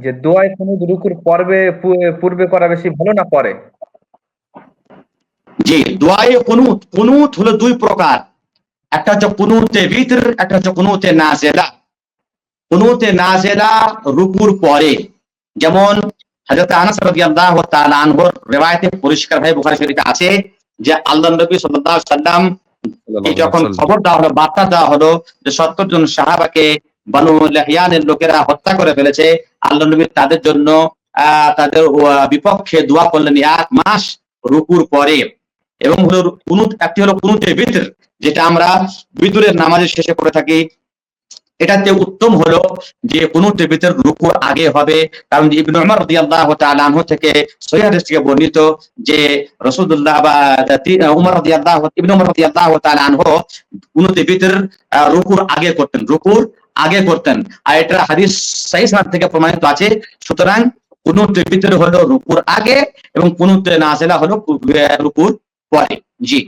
যে দোয়ায় কুনুত রুকুর পূর্বে করা বেশি ভালো না পরে? জি, দোয়ায়ে কুনুত, কুনুত হলো দুই প্রকার, একটা হচ্ছে কুনুতে ভিতর, একটা হচ্ছে কুনুতে নাজেলা। কুনুতে নাজেলা রুকুর পরে, যেমন হযরত আনাস রাদিয়াল্লাহু তাআলা আনহুর রিওয়ায়াতে পরিষ্কার ভাবে বুখারী শরীফে আছে যে আল্লাহর নবী সাল্লাল্লাহু আলাইহি সাল্লাম যখন খবর দেওয়া হলো, বার্তা দেওয়া হলো যে 70 জন সাহাবাকে বনু লাহিয়ানের লোকেরা হত্যা করে ফেলেছে, আল্লাহর নবী তাদের জন্য তাদের বিপক্ষে দোয়া করলেন 1 মাস রুকুর পরে। এবং হলো কুনুত, একটি হলো কুনুতে ভিতর, যেটা আমরা ভিতরের নামাজের শেষে পড়ে থাকি। এটাতে উত্তম হলো যে কুনুতের ভিতর রুকুর আগে হবে, কারণ ইবনে উমর রাদিয়াল্লাহু তাআলা আনহু থেকে সহিহ হাদিস থেকে বর্ণিত যে রাসূলুল্লাহ বা ইবনে উমর রাদিয়াল্লাহু তাআলা আনহু কুনুতের ভিতর রুকুর আগে করতেন, রুকুর আগে করতেন। আর এটা হাদিস সহিহ সনদ থেকে প্রমাণিত আছে। সুতরাং কুনুতের ভিতর হলো রুকুর আগে এবং কুনুতে নাজিলা হলো রুকুর পরে। জি।